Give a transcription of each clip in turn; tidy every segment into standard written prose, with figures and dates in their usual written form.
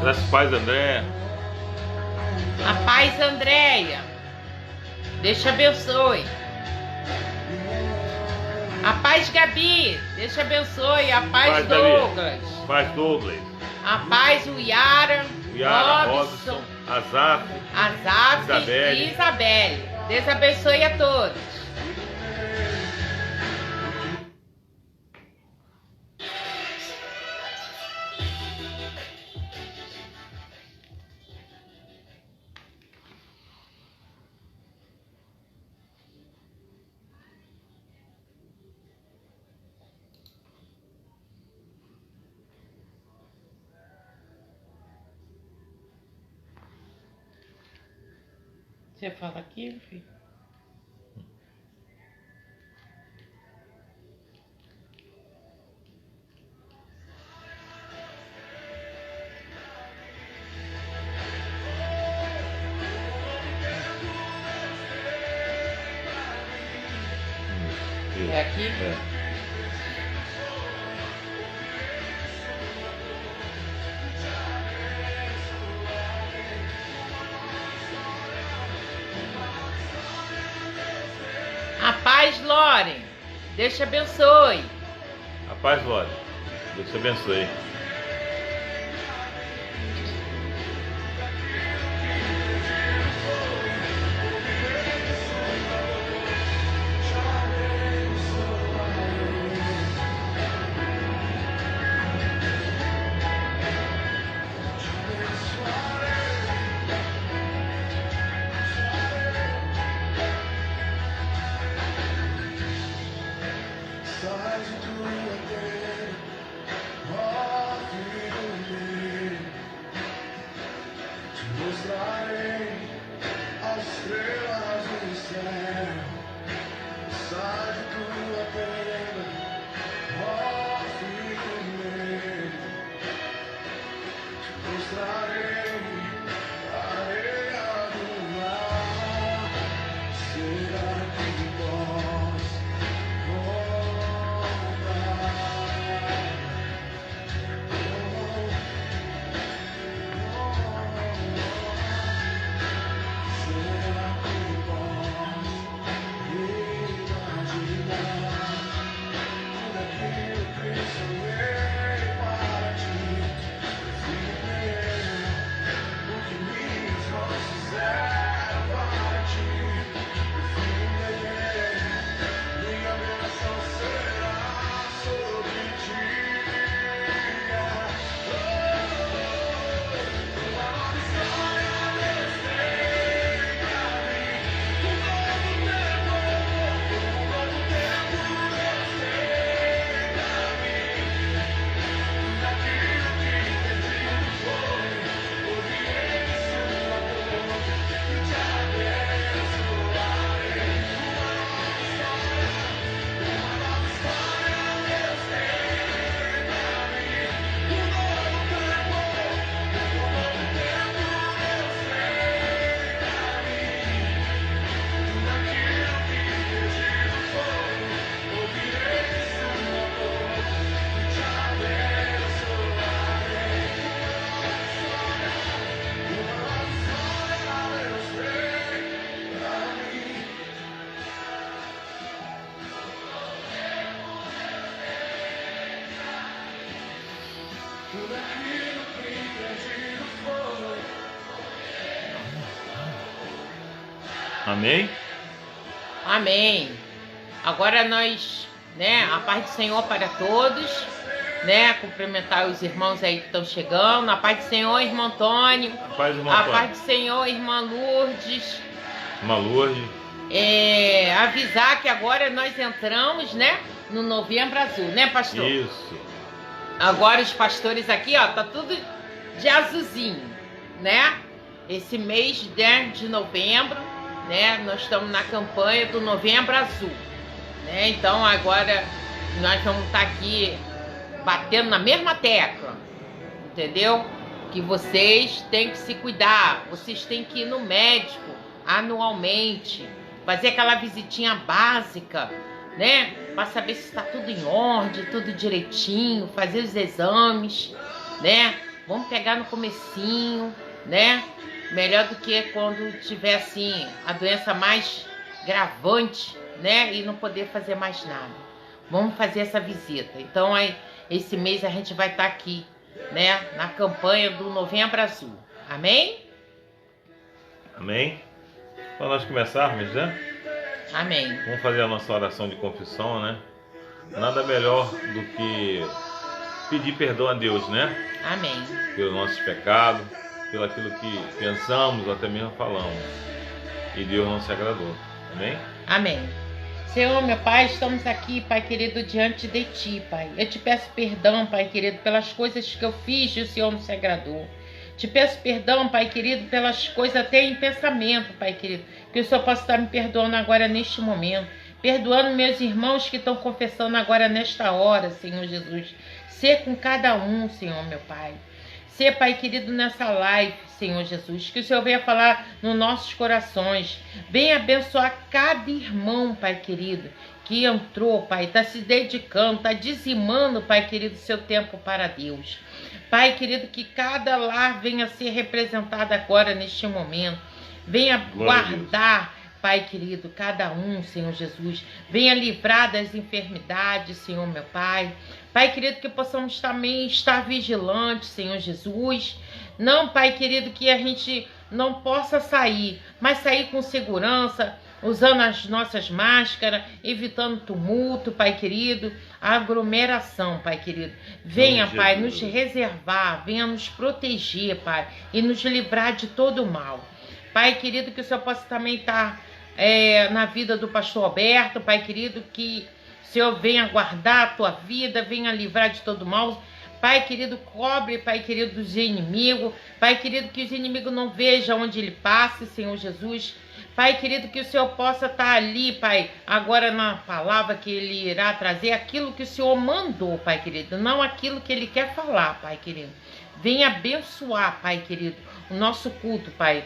Graças a paz, Andréia. A paz, Andréia. Deus te abençoe. A paz, Gabi. Deus te abençoe. A paz, Douglas. Paz, Douglas. A paz, o Yara, Robson, Azaf, e Isabelle. Deus abençoe a todos. Você fala aqui, filho? É aqui? É. A paz, Loren. Deus te abençoe. A paz, Loren. Deus te abençoe. Amém? Amém. Agora nós, a paz do Senhor para todos, cumprimentar os irmãos aí que estão chegando. A paz do Senhor, irmão Antônio. A paz do irmão A Antônio. paz do Senhor, irmã Lourdes. Irmã Lourdes. Avisar que agora nós entramos, no Novembro Azul, pastor? Isso. Agora os pastores aqui, tá tudo de azulzinho, Esse mês, de novembro, nós estamos na campanha do Novembro Azul, Então agora nós vamos estar aqui batendo na mesma tecla, entendeu? Que vocês têm que se cuidar, vocês têm que ir no médico anualmente, fazer aquela visitinha básica, né? Para saber se está tudo em ordem, tudo direitinho, fazer os exames, né? Vamos pegar no comecinho, né? Melhor do que quando tiver assim a doença mais gravante, né? E não poder fazer mais nada. Vamos fazer essa visita. Então, aí, esse mês a gente vai estar aqui, né? Na campanha do Novembro Azul. Amém? Amém? Para nós começarmos, né? Amém. Vamos fazer a nossa oração de confissão, né? Nada melhor do que pedir perdão a Deus, né? Amém. Pelos nossos pecados, pelo aquilo que pensamos ou até mesmo falamos. E Deus não se agradou. Amém? Amém. Senhor, meu Pai, estamos aqui, Pai querido, diante de Ti, Pai. Eu te peço perdão, Pai querido, pelas coisas que eu fiz e o Senhor não se agradou. Te peço perdão, Pai querido, pelas coisas até em pensamento, Pai querido, que o Senhor possa estar me perdoando agora neste momento. Perdoando meus irmãos que estão confessando agora nesta hora, Senhor Jesus. Ser com cada um, Senhor, meu Pai. Ser, Pai querido, nessa live, Senhor Jesus, que o Senhor venha falar nos nossos corações. Venha abençoar cada irmão, Pai querido, que entrou, Pai, está se dedicando, está dizimando, Pai querido, seu tempo para Deus. Pai querido, que cada lar venha ser representado agora neste momento. Venha guardar, Pai querido, cada um, Senhor Jesus. Venha livrar das enfermidades, Senhor, meu Pai. Pai querido, que possamos também estar vigilantes, Senhor Jesus. Não, Pai querido, que a gente não possa sair, mas sair com segurança, usando as nossas máscaras, evitando tumulto, Pai querido, aglomeração, Pai querido. Venha, Pai, nos reservar, venha nos proteger, Pai, e nos livrar de todo o mal. Pai querido, que o Senhor possa também estar na vida do pastor Alberto, Pai querido, que o Senhor venha guardar a tua vida, venha livrar de todo mal. Pai querido, cobre, Pai querido, dos inimigos. Pai querido, que os inimigos não vejam onde ele passe, Senhor Jesus. Pai querido, que o Senhor possa estar ali, Pai, agora na palavra que Ele irá trazer, aquilo que o Senhor mandou, Pai querido, não aquilo que Ele quer falar, Pai querido. Venha abençoar, Pai querido, o nosso culto, Pai.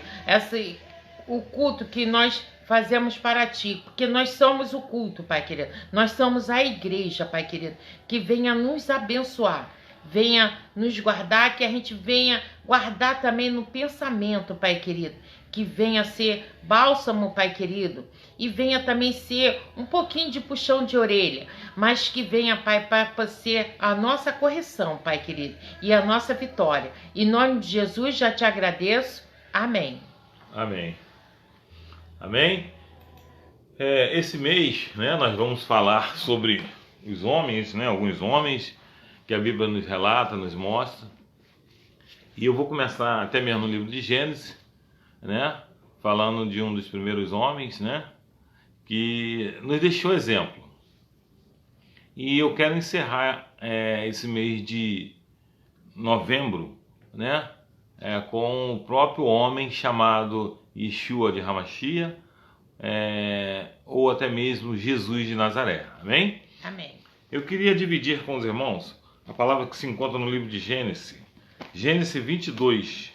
O culto que nós fazemos para Ti, porque nós somos o culto, Pai querido. Nós somos a igreja, Pai querido, que venha nos abençoar. Venha nos guardar, que a gente venha guardar também no pensamento, Pai querido. Que venha ser bálsamo, Pai querido, e venha também ser um pouquinho de puxão de orelha, mas que venha, Pai, para ser a nossa correção, Pai querido, e a nossa vitória. Em nome de Jesus, já te agradeço. Amém. Amém. Amém? Esse mês, né, nós vamos falar sobre os homens, né, alguns homens que a Bíblia nos relata, nos mostra. E eu vou começar até mesmo no livro de Gênesis, né, falando de um dos primeiros homens, né, que nos deixou exemplo. E eu quero encerrar esse mês de novembro, né, com o próprio homem chamado Yeshua de Hamashia, ou até mesmo Jesus de Nazaré. Amém? Amém. Eu queria dividir com os irmãos a palavra que se encontra no livro de Gênesis, Gênesis 22.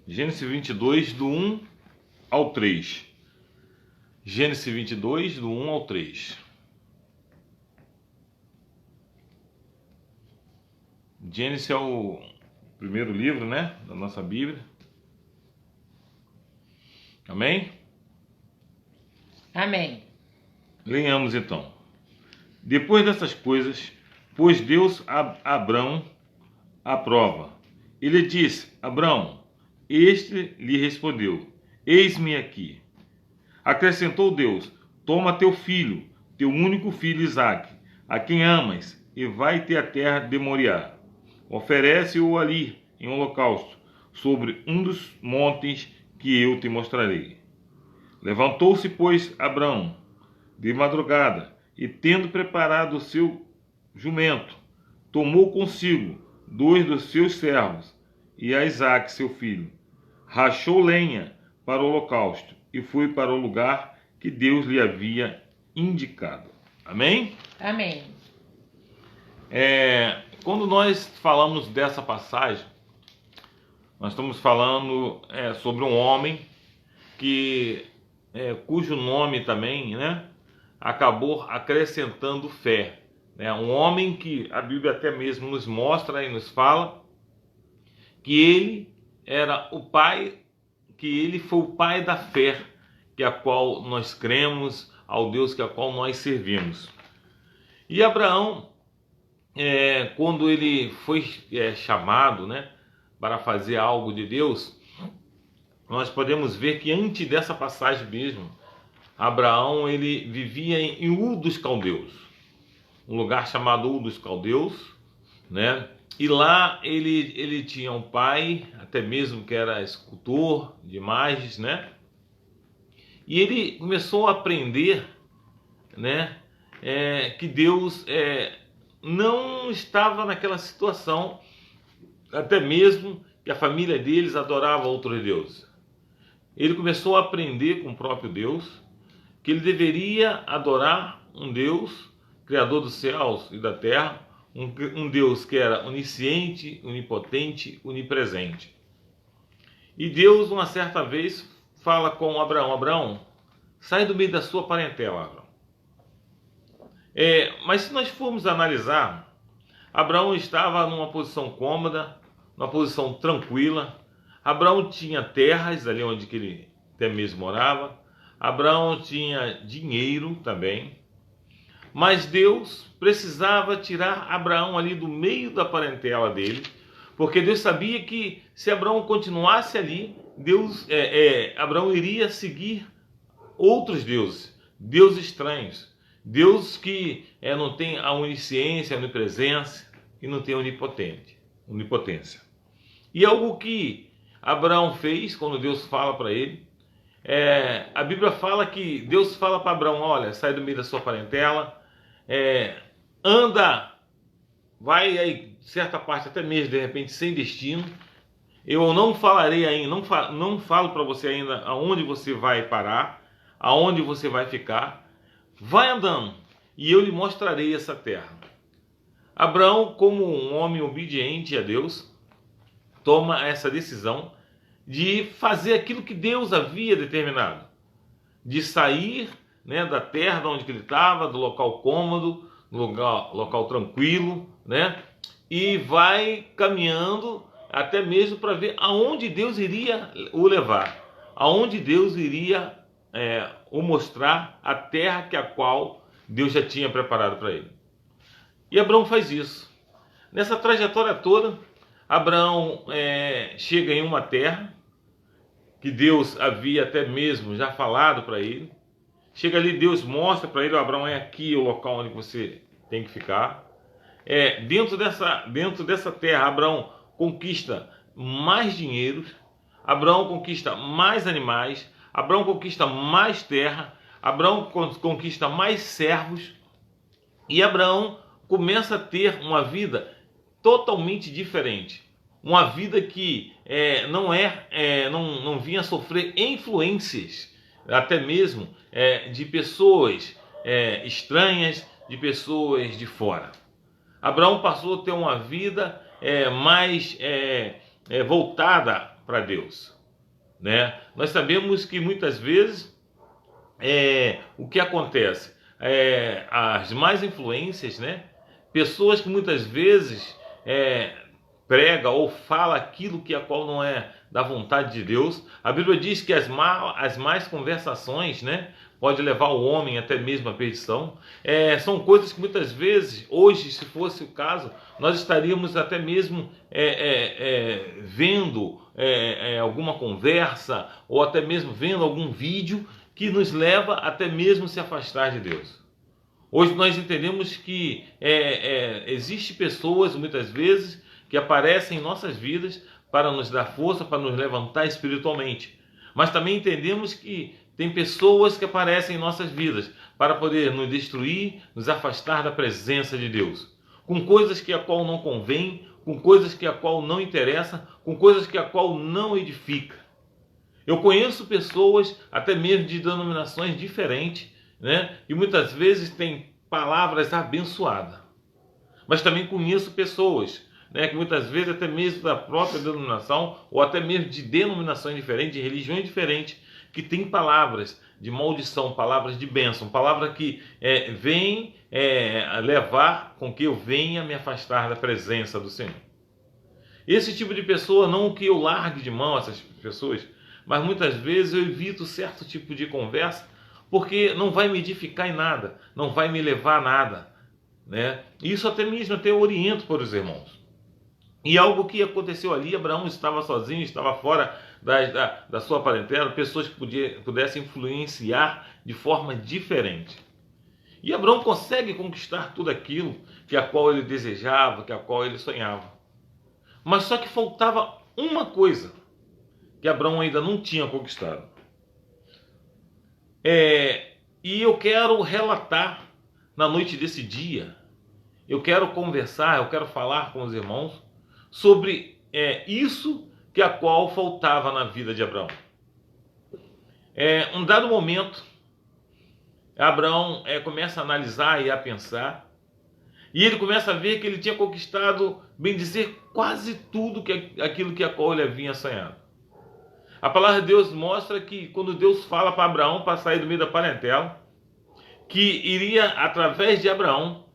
Gênesis 22, do 1 ao 3. Gênesis 22, do 1 ao 3. Gênesis é o primeiro livro, né, da nossa Bíblia. Amém? Amém. Leamos então. Depois dessas coisas, pôs Deus a Abrão à prova. Ele disse: Abrão. Este lhe respondeu: Eis-me aqui. Acrescentou Deus: Toma teu filho, teu único filho Isaque, a quem amas, e vai-te à terra de Moriá. Oferece-o ali em holocausto, sobre um dos montes que eu te mostrarei. Levantou-se, pois, Abrão de madrugada, e tendo preparado o seu jumento, tomou consigo 2 dos seus servos e a Isaque, seu filho. Rachou lenha para o holocausto e foi para o lugar que Deus lhe havia indicado. Amém? Amém. Quando nós falamos dessa passagem, nós estamos falando sobre um homem que cujo nome também, né, acabou acrescentando fé. Né? Um homem que a Bíblia até mesmo nos mostra e nos fala que ele era o pai, que ele foi o pai da fé, que a qual nós cremos, ao Deus que a qual nós servimos. E Abraão, quando ele foi chamado, né, para fazer algo de Deus, nós podemos ver que antes dessa passagem mesmo, Abraão ele vivia em Ur dos Caldeus, um lugar chamado Ur dos Caldeus, né? E lá ele tinha um pai, até mesmo que era escultor de imagens, né? E ele começou a aprender, né, que Deus não estava naquela situação, até mesmo que a família deles adorava outros deuses. Ele começou a aprender com o próprio Deus que ele deveria adorar um Deus, Criador dos céus e da terra, um Deus que era onisciente, onipotente, onipresente. E Deus, uma certa vez, fala com Abraão: Abraão, sai do meio da sua parentela, Abraão. Mas se nós formos analisar, Abraão estava numa posição cômoda, numa posição tranquila. Abraão tinha terras ali onde que ele até mesmo morava. Abraão tinha dinheiro também. Mas Deus precisava tirar Abraão ali do meio da parentela dele, porque Deus sabia que se Abraão continuasse ali, Abraão iria seguir outros deuses, deuses estranhos, Deus que não tem a onisciência, a onipresença e não tem a onipotência. E algo que Abraão fez quando Deus fala para ele, a Bíblia fala que Deus fala para Abraão: olha, sai do meio da sua parentela, anda, vai aí certa parte até mesmo de repente sem destino. Eu não falarei ainda, não falo para você ainda aonde você vai parar, aonde você vai ficar. Vai andando e eu lhe mostrarei essa terra. Abraão, como um homem obediente a Deus, toma essa decisão de fazer aquilo que Deus havia determinado, de sair, né, da terra de onde ele estava, do local cômodo, do local tranquilo, né, e vai caminhando até mesmo para ver aonde Deus iria o levar, aonde Deus iria o mostrar a terra que a qual Deus já tinha preparado para ele. E Abraão faz isso. Nessa trajetória toda, Abraão chega em uma terra que Deus havia até mesmo já falado para ele. Chega ali, Deus mostra para ele: Abraão, é aqui o local onde você tem que ficar. Dentro dessa terra, Abraão conquista mais dinheiro, Abraão conquista mais animais, Abraão conquista mais terra, Abraão conquista mais servos, e Abraão começa a ter uma vida totalmente diferente. Uma vida que não vinha sofrer influências, até mesmo de pessoas estranhas, de pessoas de fora. Abraão passou a ter uma vida mais voltada para Deus, né? Nós sabemos que muitas vezes o que acontece? As más influências, né? Pessoas que muitas vezes prega ou fala aquilo que a qual não é da vontade de Deus. A Bíblia diz que as más conversações, né, pode levar o homem até mesmo à perdição. São coisas que muitas vezes, hoje, se fosse o caso, nós estaríamos até mesmo vendo alguma conversa ou até mesmo vendo algum vídeo que nos leva até mesmo se afastar de Deus. Hoje nós entendemos que existe pessoas muitas vezes que aparecem em nossas vidas para nos dar força, para nos levantar espiritualmente. Mas também entendemos que tem pessoas que aparecem em nossas vidas para poder nos destruir, nos afastar da presença de Deus, com coisas que a qual não convém, com coisas que a qual não interessa, com coisas que a qual não edifica. Eu conheço pessoas até mesmo de denominações diferentes, né, e muitas vezes têm palavras abençoadas. Mas também conheço pessoas, né, que muitas vezes até mesmo da própria denominação ou até mesmo de denominações diferentes, de religiões diferentes, que têm palavras de maldição, palavras de bênção, palavra que vem levar com que eu venha me afastar da presença do Senhor. Esse tipo de pessoa, não que eu largue de mão essas pessoas, mas muitas vezes eu evito certo tipo de conversa, porque não vai me edificar em nada, não vai me levar a nada, né? Isso até eu oriento para os irmãos. E algo que aconteceu ali, Abraão estava sozinho, estava fora da sua parentela, pessoas que pudessem influenciar de forma diferente. E Abraão consegue conquistar tudo aquilo que a qual ele desejava, que a qual ele sonhava. Mas só que faltava uma coisa que Abraão ainda não tinha conquistado. E eu quero relatar na noite desse dia, eu quero conversar, eu quero falar com os irmãos sobre isso que a qual faltava na vida de Abraão. Um dado momento, Abraão começa a analisar e a pensar, e ele começa a ver que ele tinha conquistado, bem dizer, quase tudo aquilo que a qual ele havia sonhado. A palavra de Deus mostra que quando Deus fala para Abraão para sair do meio da parentela, que iria, através de Abraão,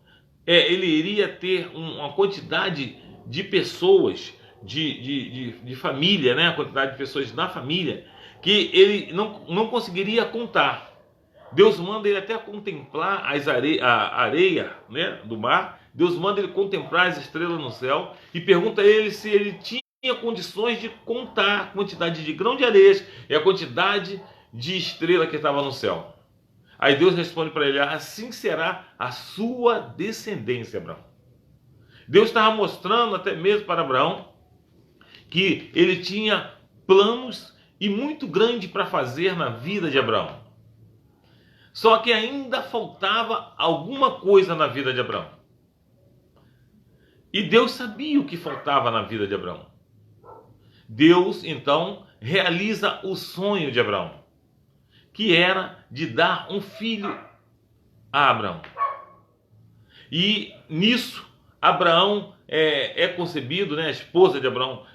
ele iria ter uma quantidade de pessoas, de família, né? A quantidade de pessoas na família, que ele não conseguiria contar. Deus manda ele até contemplar a areia, né, do mar. Deus manda ele contemplar as estrelas no céu e pergunta a ele se ele tinha condições de contar a quantidade de grão de areias e a quantidade de estrela que estava no céu. Aí Deus responde para ele: assim será a sua descendência, Abraão. Deus estava mostrando até mesmo para Abraão que ele tinha planos e muito grande para fazer na vida de Abraão. Só que ainda faltava alguma coisa na vida de Abraão. E Deus sabia o que faltava na vida de Abraão. Deus, então, realiza o sonho de Abraão, que era de dar um filho a Abraão. E nisso, Abraão é concebido, né? A esposa de Abraão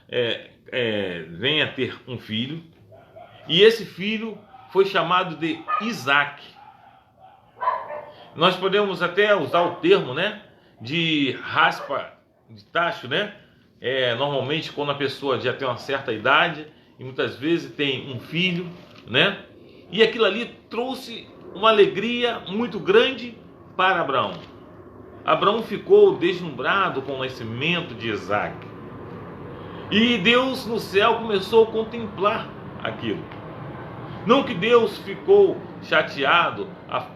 vem a ter um filho. E esse filho foi chamado de Isaac. Nós podemos até usar o termo, né, de raspa de tacho, né? Normalmente quando a pessoa já tem uma certa idade e muitas vezes tem um filho, né? E aquilo ali trouxe uma alegria muito grande para Abraão. Abraão ficou deslumbrado com o nascimento de Isaac. E Deus no céu começou a contemplar aquilo. Não que Deus ficou chateado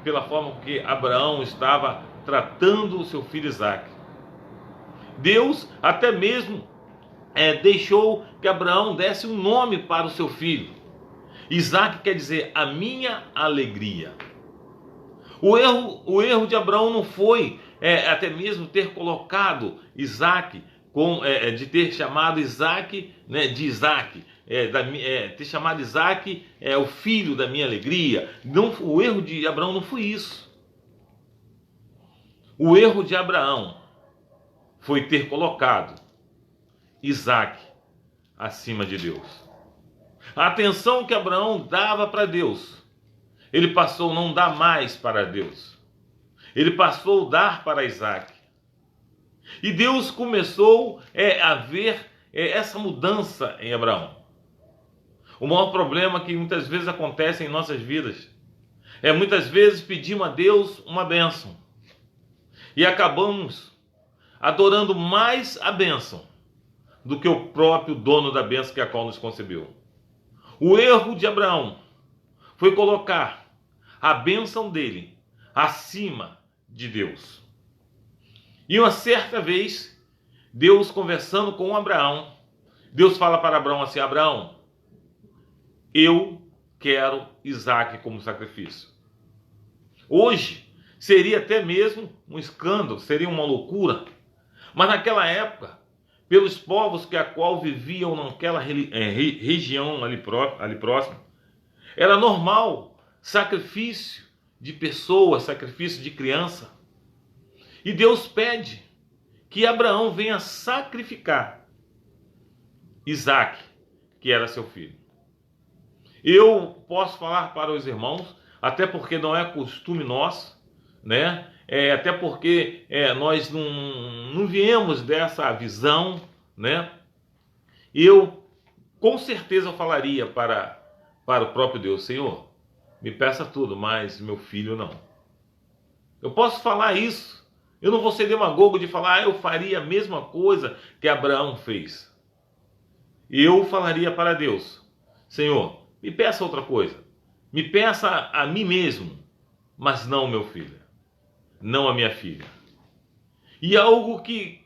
pela forma que Abraão estava tratando o seu filho Isaac. Deus até mesmo deixou que Abraão desse um nome para o seu filho. Isaac quer dizer a minha alegria. O erro de Abraão não foi até mesmo ter colocado Isaac, de ter chamado Isaac, né, de Isaac, ter chamado Isaac o filho da minha alegria. Não, o erro de Abraão não foi isso. O erro de Abraão foi ter colocado Isaac acima de Deus. A atenção que Abraão dava para Deus, ele passou a não dar mais para Deus. Ele passou a dar para Isaac. E Deus começou a ver essa mudança em Abraão. O maior problema que muitas vezes acontece em nossas vidas muitas vezes pedimos a Deus uma bênção e acabamos adorando mais a bênção do que o próprio dono da bênção que a qual nos concebeu. O erro de Abraão foi colocar a bênção dele acima de Deus. E uma certa vez, Deus conversando com Abraão, Deus fala para Abraão assim: Abraão, eu quero Isaac como sacrifício. Hoje seria até mesmo um escândalo, seria uma loucura. Mas naquela época, pelos povos que a qual viviam naquela região ali próxima, era normal sacrifício de pessoas, sacrifício de criança. E Deus pede que Abraão venha sacrificar Isaac, que era seu filho. Eu posso falar para os irmãos até porque não é costume nosso, né? Até porque nós não viemos dessa visão, né? Eu, com certeza, falaria para o próprio Deus: Senhor, me peça tudo, mas meu filho não. Eu posso falar isso. Eu não vou ser demagogo de falar, eu faria a mesma coisa que Abraão fez. Eu falaria para Deus: Senhor, me peça outra coisa. Me peça a mim mesmo, mas não o meu filho. Não a minha filha. E algo que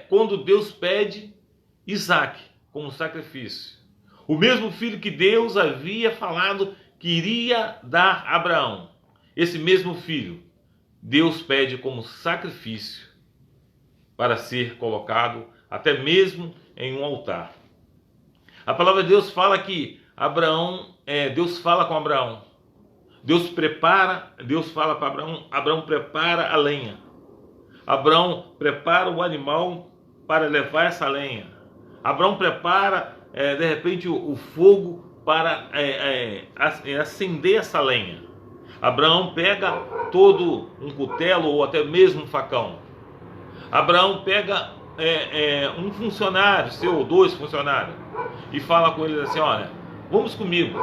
quando Deus pede Isaac como sacrifício. O mesmo filho que Deus havia falado que iria dar a Abraão. Esse mesmo filho, Deus pede como sacrifício para ser colocado até mesmo em um altar. A palavra de Deus fala que Deus fala com Abraão. Deus fala para Abraão, Abraão prepara a lenha. Abraão prepara o animal para levar essa lenha. Abraão prepara, de repente, o fogo para acender essa lenha. Abraão pega todo um cutelo ou até mesmo um facão. Abraão pega um funcionário, seu ou dois funcionários, e fala com eles assim: olha, vamos comigo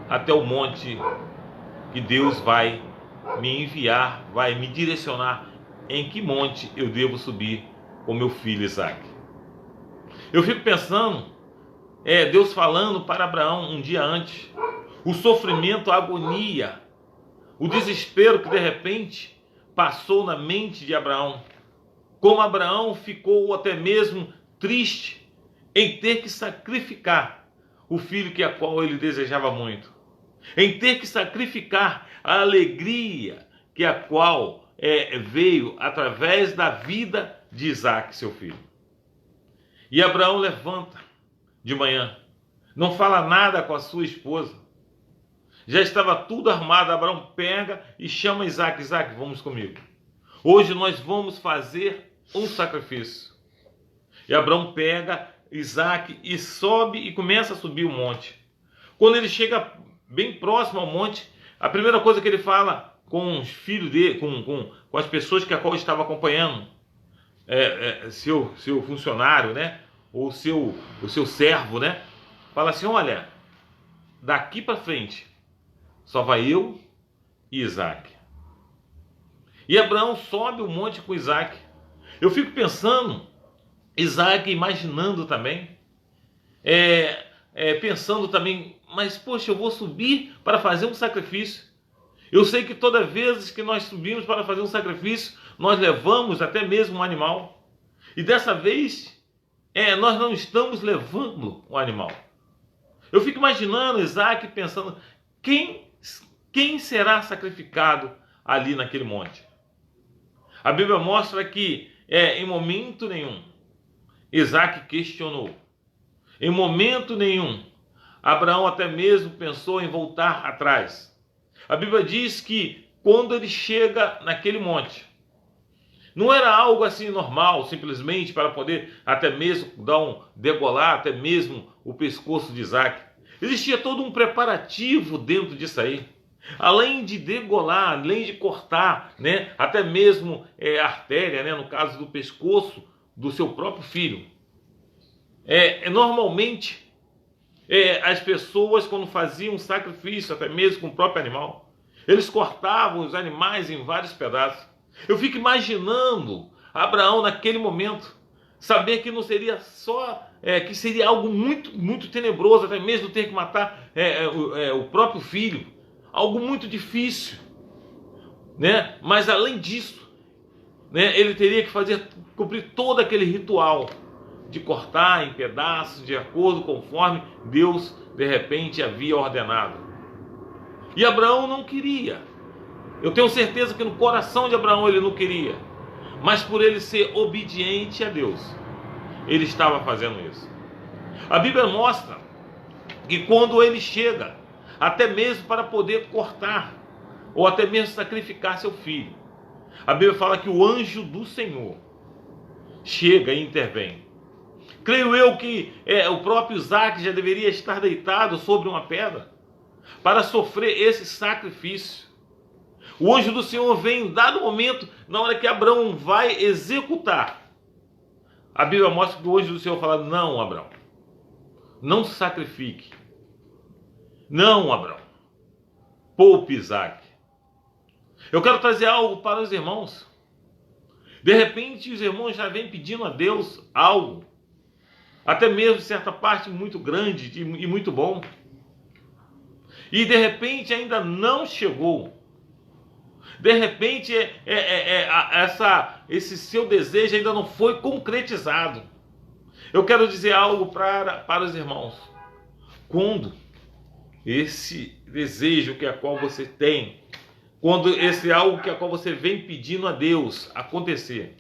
até o monte que Deus vai me enviar, vai me direcionar em que monte eu devo subir com meu filho Isaac. Eu fico pensando, Deus falando para Abraão um dia antes, o sofrimento, a agonia, o desespero que de repente passou na mente de Abraão. Como Abraão ficou até mesmo triste em ter que sacrificar o filho que a qual ele desejava muito. Em ter que sacrificar a alegria que a qual veio através da vida de Isaac, seu filho. E Abraão levanta de manhã, não fala nada com a sua esposa. Já estava tudo armado. Abraão pega e chama Isaac: Isaac, vamos comigo. Hoje nós vamos fazer um sacrifício. E Abraão pega Isaac e sobe e começa a subir o monte. Quando ele chega bem próximo ao monte, a primeira coisa que ele fala com os filhos dele, com as pessoas que a qual estava acompanhando, seu funcionário, né? Ou o seu servo, né? Fala assim: olha, daqui para frente só vai eu e Isaac. E Abraão sobe o monte com Isaac. Eu fico pensando, Isaac imaginando também, pensando também, mas poxa, eu vou subir para fazer um sacrifício. Eu sei que toda vez que nós subimos para fazer um sacrifício, nós levamos até mesmo um animal. E dessa vez, nós não estamos levando um animal. Eu fico imaginando Isaac pensando, quem será sacrificado ali naquele monte? A Bíblia mostra que em momento nenhum Isaac questionou. Em momento nenhum Abraão até mesmo pensou em voltar atrás. A Bíblia diz que quando ele chega naquele monte, não era algo assim normal, simplesmente para poder até mesmo degolar até mesmo o pescoço de Isaac. Existia todo um preparativo dentro disso aí. Além de degolar, além de cortar, né, até mesmo a artéria, né, no caso do pescoço do seu próprio filho. Normalmente, as pessoas, quando faziam um sacrifício, até mesmo com o próprio animal, eles cortavam os animais em vários pedaços. Eu fico imaginando Abraão naquele momento, saber que não seria só, que seria algo muito, muito tenebroso, até mesmo ter que matar o próprio filho. Algo muito difícil, né? Mas além disso, né, ele teria que cumprir todo aquele ritual de cortar em pedaços, de acordo conforme Deus de repente havia ordenado. E Abraão não queria. Eu tenho certeza que no coração de Abraão ele não queria, mas por ele ser obediente a Deus, ele estava fazendo isso. A Bíblia mostra que quando ele chega, até mesmo para poder cortar, ou até mesmo sacrificar seu filho, a Bíblia fala que o anjo do Senhor chega e intervém. Creio eu que o próprio Isaac já deveria estar deitado sobre uma pedra para sofrer esse sacrifício. O anjo do Senhor vem em dado momento, na hora que Abraão vai executar. A Bíblia mostra que o anjo do Senhor fala: não, Abraão, não sacrifique. Não, Abraão, poupe Isaac. Eu quero trazer algo para os irmãos. De repente, os irmãos já vêm pedindo a Deus algo, até mesmo certa parte muito grande e muito bom. E de repente ainda não chegou. De repente esse seu desejo ainda não foi concretizado. Eu quero dizer algo para os irmãos. Quando esse desejo que a qual você tem, quando esse algo que a qual você vem pedindo a Deus acontecer,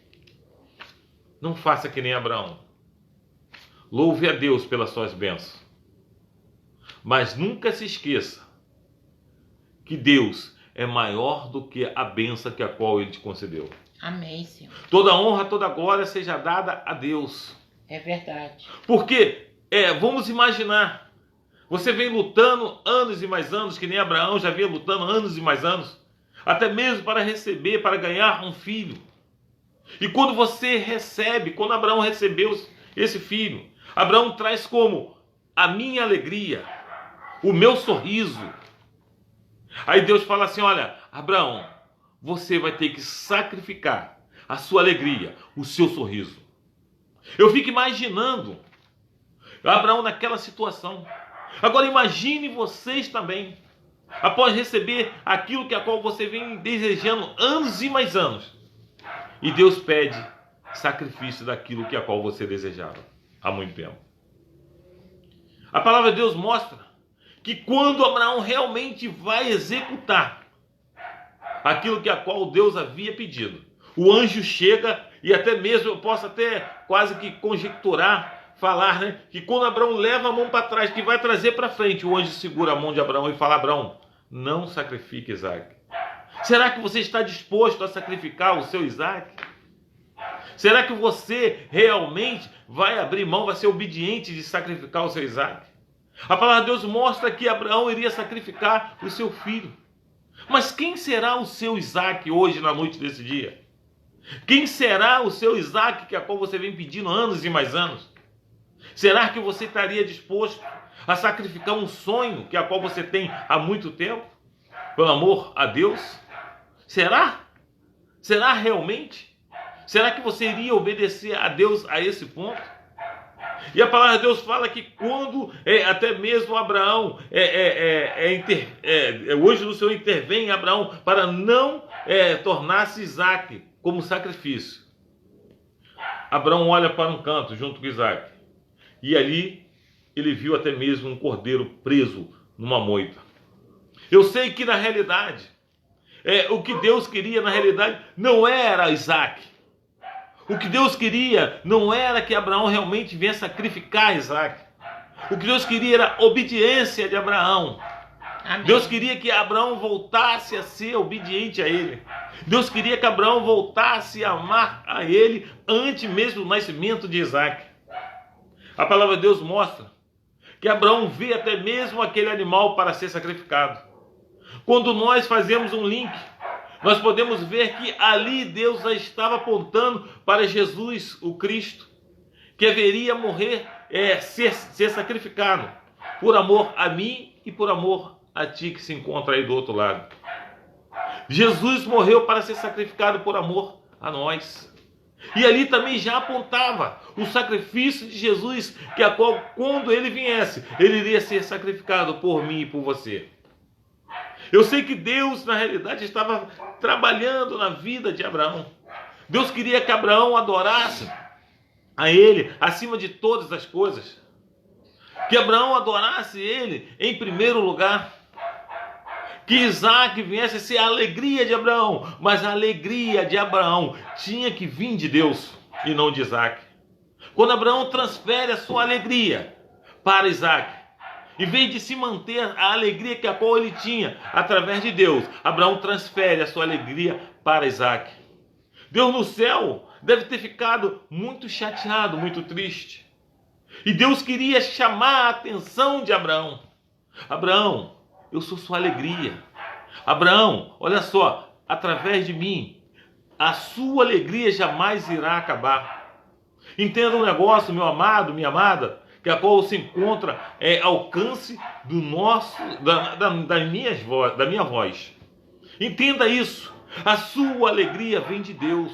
não faça que nem Abraão. Louve a Deus pelas suas bênçãos. Mas nunca se esqueça que Deus é maior do que a bênção que a qual Ele te concedeu. Amém, Senhor. Toda honra, toda glória seja dada a Deus. É verdade. Porque, vamos imaginar, você vem lutando anos e mais anos, que nem Abraão já vinha lutando anos e mais anos, até mesmo para receber, para ganhar um filho. E quando você recebe, quando Abraão recebeu esse filho, Abraão traz como a minha alegria, o meu sorriso. Aí Deus fala assim: olha, Abraão, você vai ter que sacrificar a sua alegria, o seu sorriso. Eu fico imaginando Abraão naquela situação. Agora imagine vocês também, após receber aquilo que a qual você vem desejando anos e mais anos, e Deus pede sacrifício daquilo que a qual você desejava há muito tempo. A palavra de Deus mostra que quando Abraão realmente vai executar aquilo que a qual Deus havia pedido, o anjo chega, e até mesmo eu posso até quase que conjecturar, falar, né, que quando Abraão leva a mão para trás, que vai trazer para frente, o anjo segura a mão de Abraão e fala: Abraão, não sacrifique Isaac. Será que você está disposto a sacrificar o seu Isaac? Será que você realmente vai abrir mão, vai ser obediente de sacrificar o seu Isaac? A palavra de Deus mostra que Abraão iria sacrificar o seu filho. Mas quem será o seu Isaac hoje, na noite desse dia? Quem será o seu Isaac que a qual você vem pedindo anos e mais anos? Será que você estaria disposto a sacrificar um sonho que a qual você tem há muito tempo? Pelo amor a Deus? Será? Será realmente? Será que você iria obedecer a Deus a esse ponto? E a palavra de Deus fala que quando até mesmo Abraão, o anjo do Senhor intervém em Abraão para não tornar-se Isaac como sacrifício. Abraão olha para um canto junto com Isaac. E ali ele viu até mesmo um cordeiro preso numa moita. Eu sei que na realidade, o que Deus queria na realidade não era Isaac. O que Deus queria não era que Abraão realmente viesse sacrificar Isaac. O que Deus queria era a obediência de Abraão. Amém. Deus queria que Abraão voltasse a ser obediente a ele. Deus queria que Abraão voltasse a amar a ele antes mesmo do nascimento de Isaac. A palavra de Deus mostra que Abraão vê até mesmo aquele animal para ser sacrificado. Quando nós fazemos um link, nós podemos ver que ali Deus já estava apontando para Jesus, o Cristo, que haveria morrer, ser sacrificado, por amor a mim e por amor a ti que se encontra aí do outro lado. Jesus morreu para ser sacrificado por amor a nós. E ali também já apontava o sacrifício de Jesus, que a qual, quando ele viesse, ele iria ser sacrificado por mim e por você. Eu sei que Deus, na realidade, estava trabalhando na vida de Abraão. Deus queria que Abraão adorasse a ele acima de todas as coisas. Que Abraão adorasse ele em primeiro lugar. Que Isaac viesse a ser a alegria de Abraão. Mas a alegria de Abraão tinha que vir de Deus e não de Isaac. Quando Abraão transfere a sua alegria para Isaac, em vez de se manter a alegria que a qual ele tinha através de Deus, Abraão transfere a sua alegria para Isaac. Deus no céu deve ter ficado muito chateado, muito triste. E Deus queria chamar a atenção de Abraão. Abraão, eu sou sua alegria. Abraão, olha só, através de mim, a sua alegria jamais irá acabar. Entenda um negócio, meu amado, minha amada, que a qual se encontra alcance do nosso, da minha voz. Entenda isso. A sua alegria vem de Deus.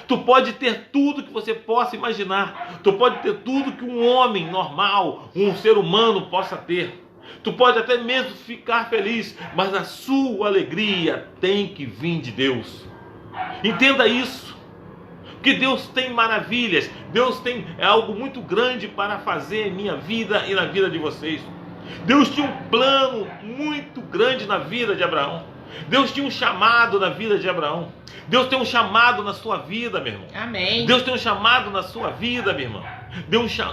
Tu pode ter tudo que você possa imaginar. Tu pode ter tudo que um homem normal, um ser humano possa ter. Tu pode até mesmo ficar feliz, mas a sua alegria tem que vir de Deus. Entenda isso. Que Deus tem maravilhas. Deus tem algo muito grande para fazer em minha vida e na vida de vocês. Deus tinha um plano muito grande na vida de Abraão. Deus tinha um chamado na vida de Abraão. Deus tem um chamado na sua vida, meu irmão. Amém. Deus tem um chamado na sua vida, minha irmã.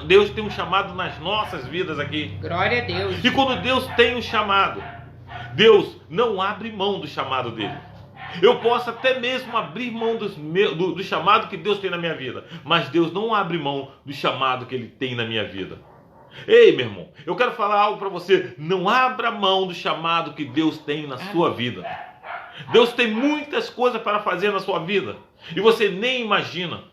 Deus tem um chamado nas nossas vidas aqui. Glória a Deus. E quando Deus tem um chamado, Deus não abre mão do chamado dele. Eu posso até mesmo abrir mão do chamado que Deus tem na minha vida, mas Deus não abre mão do chamado que Ele tem na minha vida. Ei, meu irmão, eu quero falar algo para você. Não abra mão do chamado que Deus tem na sua vida. Deus tem muitas coisas para fazer na sua vida e você nem imagina.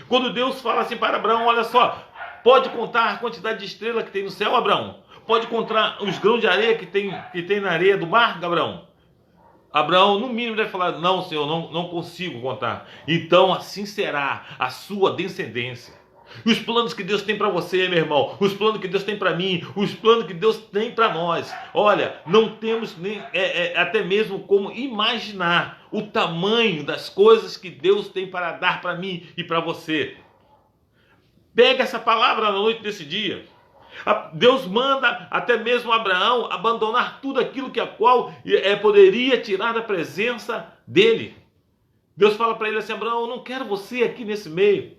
Quando Deus fala assim para Abraão, olha só, pode contar a quantidade de estrelas que tem no céu, Abraão? Pode contar os grãos de areia que tem na areia do mar, Abraão? Abraão, no mínimo, deve falar, não, Senhor, não consigo contar. Então, assim será a sua descendência. Os planos que Deus tem para você, meu irmão, os planos que Deus tem para mim, os planos que Deus tem para nós. Olha, não temos nem até mesmo como imaginar o tamanho das coisas que Deus tem para dar para mim e para você. Pega essa palavra na noite desse dia. Deus manda até mesmo Abraão abandonar tudo aquilo que a qual poderia tirar da presença dele. Deus fala para ele assim, Abraão, eu não quero você aqui nesse meio.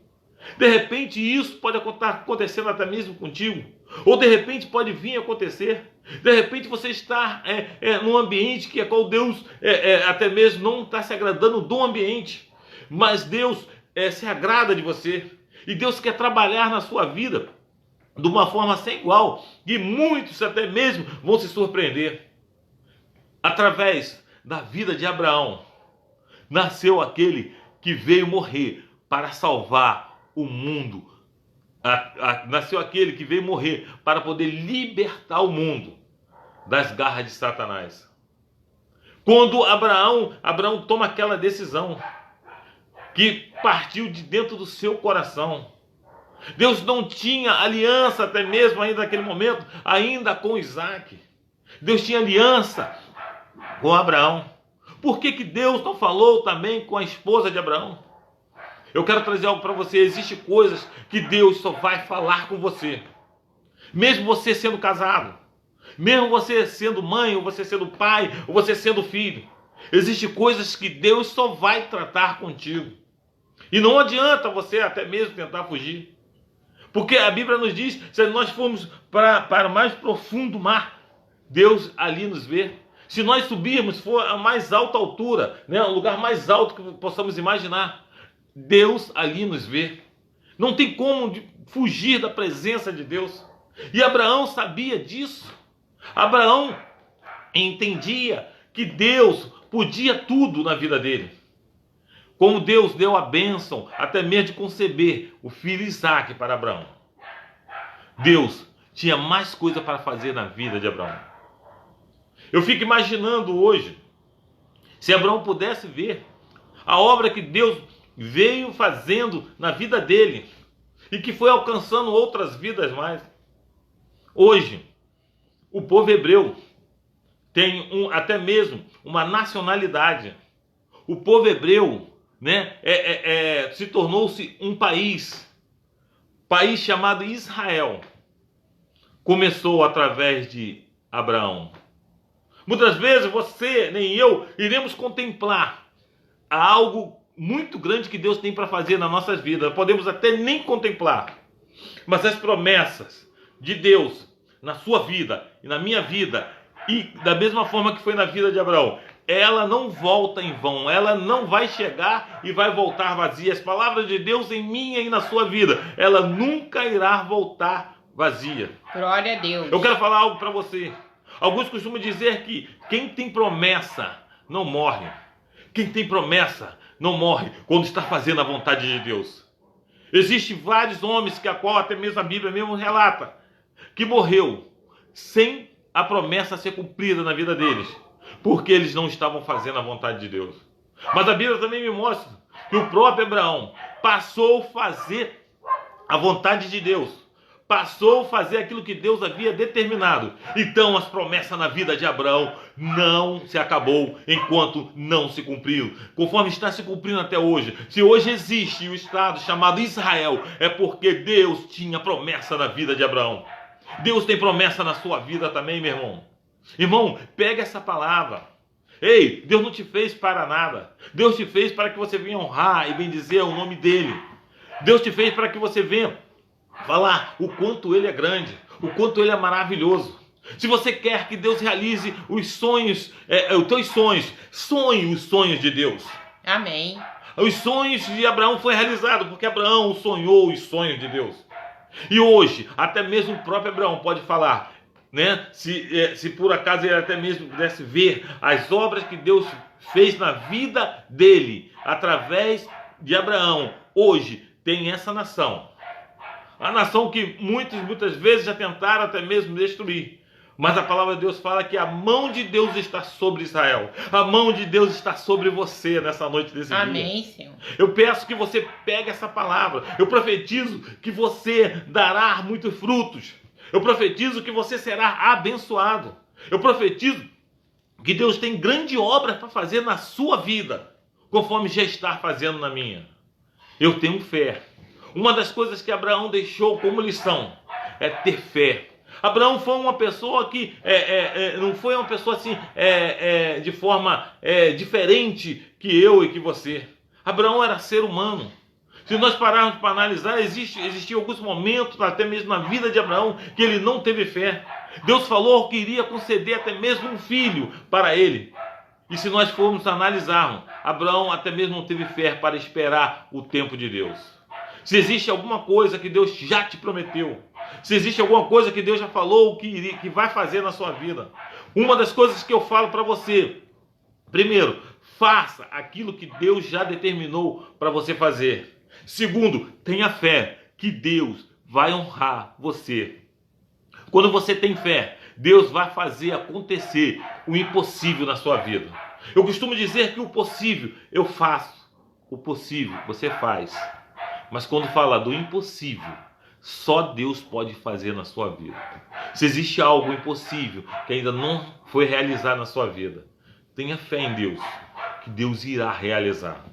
De repente isso pode estar acontecendo até mesmo contigo. Ou de repente pode vir a acontecer. De repente você está num ambiente que a qual Deus até mesmo não está se agradando do ambiente. Mas Deus se agrada de você. E Deus quer trabalhar na sua vida de uma forma sem igual, e muitos até mesmo vão se surpreender. Através da vida de Abraão, nasceu aquele que veio morrer para salvar o mundo. Nasceu aquele que veio morrer para poder libertar o mundo das garras de Satanás. Quando Abraão toma aquela decisão, que partiu de dentro do seu coração, Deus não tinha aliança até mesmo ainda naquele momento, ainda com Isaac. Deus tinha aliança com Abraão. Por que Deus não falou também com a esposa de Abraão? Eu quero trazer algo para você. Existem coisas que Deus só vai falar com você. Mesmo você sendo casado, mesmo você sendo mãe, ou você sendo pai, ou você sendo filho. Existem coisas que Deus só vai tratar contigo. E não adianta você até mesmo tentar fugir. Porque a Bíblia nos diz, se nós formos para o mais profundo mar, Deus ali nos vê. Se nós subirmos, for a mais alta altura, né, o lugar mais alto que possamos imaginar, Deus ali nos vê. Não tem como fugir da presença de Deus. E Abraão sabia disso. Abraão entendia que Deus podia tudo na vida dele. Como Deus deu a bênção até mesmo de conceber o filho Isaac para Abraão. Deus tinha mais coisa para fazer na vida de Abraão. Eu fico imaginando hoje, se Abraão pudesse ver a obra que Deus veio fazendo na vida dele e que foi alcançando outras vidas mais. Hoje, o povo hebreu tem até mesmo uma nacionalidade. O povo hebreu, né, se tornou-se um país chamado Israel. Começou através de Abraão. Muitas vezes você, nem eu, iremos contemplar algo muito grande que Deus tem para fazer nas nossas vidas. Podemos até nem contemplar, mas as promessas de Deus na sua vida e na minha vida, e da mesma forma que foi na vida de Abraão, ela não volta em vão, ela não vai chegar e vai voltar vazia. As palavras de Deus em minha e na sua vida, ela nunca irá voltar vazia. Glória a Deus. Eu quero falar algo para você. Alguns costumam dizer que quem tem promessa não morre. Quem tem promessa não morre quando está fazendo a vontade de Deus. Existem vários homens que a qual até mesmo a Bíblia mesmo relata que morreu sem a promessa ser cumprida na vida deles, porque eles não estavam fazendo a vontade de Deus. Mas a Bíblia também me mostra que o próprio Abraão passou a fazer a vontade de Deus. Passou a fazer aquilo que Deus havia determinado. Então as promessas na vida de Abraão não se acabou enquanto não se cumpriu. Conforme está se cumprindo até hoje. Se hoje existe o estado chamado Israel, é porque Deus tinha promessa na vida de Abraão. Deus tem promessa na sua vida também, meu irmão. Irmão, pega essa palavra. Ei, Deus não te fez para nada. Deus te fez para que você venha honrar e bendizer o nome dele. Deus te fez para que você venha falar o quanto ele é grande, o quanto ele é maravilhoso. Se você quer que Deus realize os sonhos, os teus sonhos, sonhe os sonhos de Deus. Amém. Os sonhos de Abraão foram realizados porque Abraão sonhou os sonhos de Deus. E hoje, até mesmo o próprio Abraão pode falar, né? Se por acaso ele até mesmo pudesse ver as obras que Deus fez na vida dele, através de Abraão, hoje tem essa nação. A nação que muitas vezes já tentaram até mesmo destruir. Mas a palavra de Deus fala que a mão de Deus está sobre Israel. A mão de Deus está sobre você nessa noite desse dia. Amém, Senhor. Eu peço que você pegue essa palavra. Eu profetizo que você dará muitos frutos. Eu profetizo que você será abençoado. Eu profetizo que Deus tem grande obra para fazer na sua vida, conforme já está fazendo na minha. Eu tenho fé. Uma das coisas que Abraão deixou como lição é ter fé. Abraão foi uma pessoa que não foi uma pessoa assim de forma diferente que eu e que você. Abraão era ser humano. Se nós pararmos para analisar, existiam alguns momentos, até mesmo na vida de Abraão, que ele não teve fé. Deus falou que iria conceder até mesmo um filho para ele. E se nós formos analisarmos, Abraão até mesmo não teve fé para esperar o tempo de Deus. Se existe alguma coisa que Deus já te prometeu, se existe alguma coisa que Deus já falou que vai fazer na sua vida, uma das coisas que eu falo para você, primeiro, faça aquilo que Deus já determinou para você fazer. Segundo, tenha fé que Deus vai honrar você. Quando você tem fé, Deus vai fazer acontecer o impossível na sua vida. Eu costumo dizer que o possível eu faço, o possível você faz. Mas quando fala do impossível, só Deus pode fazer na sua vida. Se existe algo impossível que ainda não foi realizado na sua vida, tenha fé em Deus, que Deus irá realizar.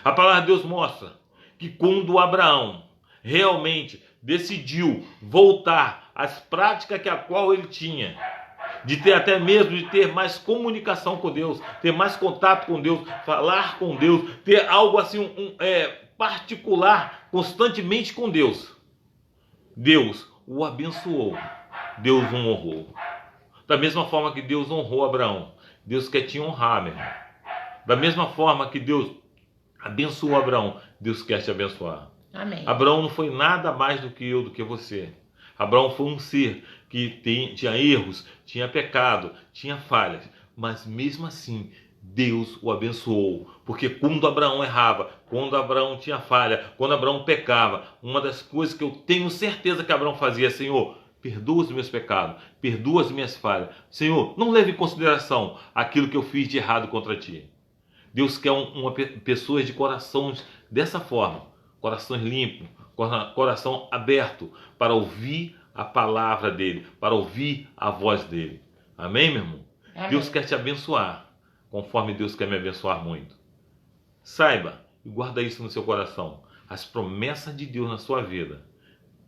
A palavra de Deus mostra que quando Abraão realmente decidiu voltar às práticas que a qual ele tinha, de ter até mesmo de ter mais comunicação com Deus, ter mais contato com Deus, falar com Deus, ter algo assim particular constantemente com Deus. Deus o abençoou, Deus o honrou. Da mesma forma que Deus honrou Abraão, Deus quer te honrar, meu irmão. Da mesma forma que Deus abençoou Abraão, Deus quer te abençoar. Amém. Abraão não foi nada mais do que eu, do que você. Abraão foi um ser que tinha erros, tinha pecado, tinha falhas, mas mesmo assim Deus o abençoou, porque quando Abraão errava, quando Abraão tinha falha, quando Abraão pecava, uma das coisas que eu tenho certeza que Abraão fazia, Senhor, perdoa os meus pecados, perdoa as minhas falhas, Senhor, não leve em consideração aquilo que eu fiz de errado contra ti. Deus quer pessoas de corações dessa forma, corações limpos, coração aberto para ouvir a palavra dele, para ouvir a voz dele. Amém, meu irmão? Amém. Deus quer te abençoar, conforme Deus quer me abençoar muito. Saiba e guarda isso no seu coração. As promessas de Deus na sua vida,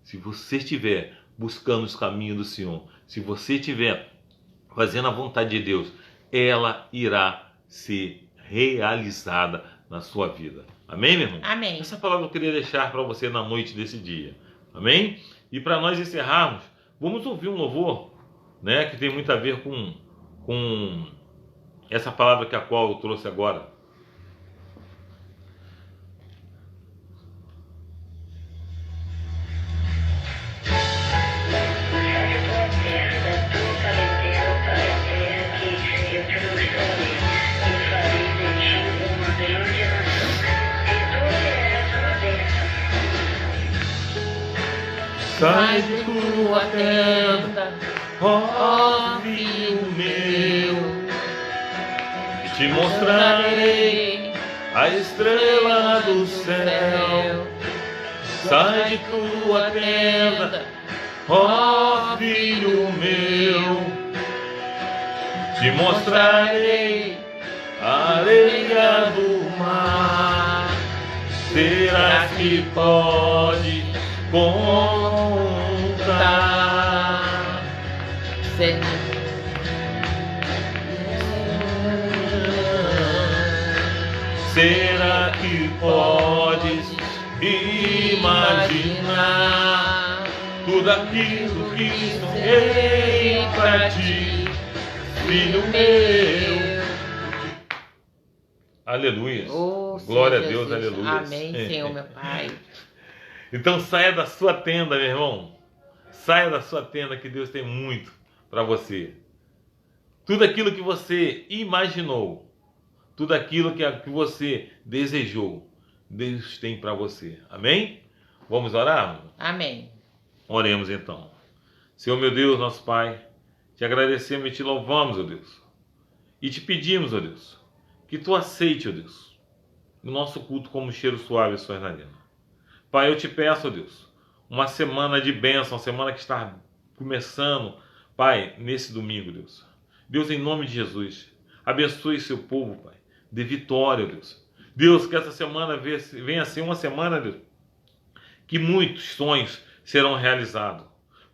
se você estiver buscando os caminhos do Senhor, se você estiver fazendo a vontade de Deus, ela irá ser realizada na sua vida. Amém, meu irmão? Amém. Essa palavra eu queria deixar para você na noite desse dia. Amém? E para nós encerrarmos, vamos ouvir um louvor, né, que tem muito a ver com essa palavra que a qual eu trouxe agora. sai de tua tenda, ó filho meu, e te mostrarei a estrela do céu. Sai de tua tenda, ó filho meu, te mostrarei a areia do mar. Será que pode contar? Será que podes imaginar tudo aquilo que sonhei pra ti, filho meu? Aleluia. Oh, Glória Senhor a Deus, Jesus. aleluia. Amém, Senhor, meu Pai. Então saia da sua tenda, meu irmão. Saia da sua tenda, que Deus tem muito para você. Tudo aquilo que você imaginou, tudo aquilo que você desejou, Deus tem para você. Amém? Vamos orar? Amém. Oremos então. Senhor meu Deus, nosso Pai, te agradecemos e te louvamos, ó Deus. E te pedimos, ó Deus, que tu aceite, ó Deus, o nosso culto como cheiro suave à sua narina. Pai, eu te peço, ó Deus, uma semana de bênção, uma semana que está começando, Pai, nesse domingo, Deus. Deus, em nome de Jesus, abençoe seu povo, Pai. Dê vitória, ó Deus. Deus, que essa semana venha a ser uma semana, Deus, que muitos sonhos serão realizados.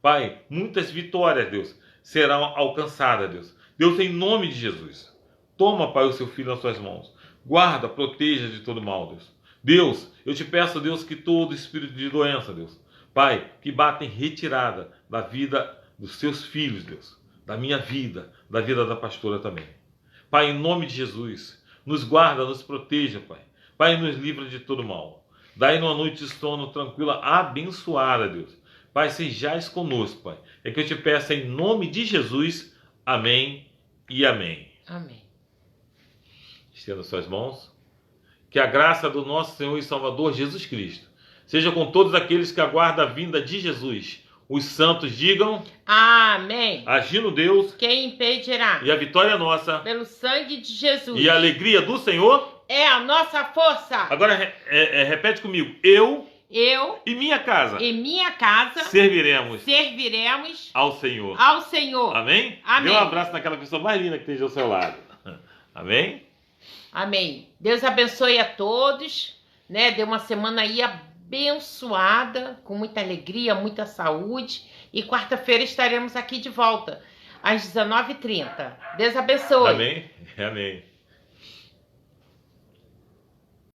Pai, muitas vitórias, Deus, serão alcançadas, Deus. Deus, em nome de Jesus, toma, Pai, o seu filho nas suas mãos. Guarda, proteja de todo mal, Deus. Deus, eu te peço, Deus, que todo espírito de doença, Deus, Pai, que bata em retirada da vida dos seus filhos, Deus, da minha vida, da vida da pastora também. Pai, em nome de Jesus, nos guarda, nos proteja, Pai. Pai, nos livra de todo mal. Dai uma noite de sono tranquila, abençoada, Deus. Pai, sejais conosco, Pai. É que eu te peço em nome de Jesus. Amém e amém. Amém. Estenda suas mãos. Que a graça do nosso Senhor e Salvador Jesus Cristo seja com todos aqueles que aguardam a vinda de Jesus. Os santos digam: Amém. agindo Deus, Quem impedirá? e a vitória é nossa, Pelo sangue de Jesus. e a alegria do Senhor É a nossa força. Agora repete comigo. Eu e minha casa e minha casa serviremos ao Senhor. Amém? Amém. Dê um abraço naquela pessoa mais linda que esteja ao seu lado. Amém? Amém. Deus abençoe a todos, né? Dê uma semana aí abençoada, com muita alegria, muita saúde. E quarta-feira estaremos aqui de volta, às 19h30. Deus abençoe. Amém? Amém.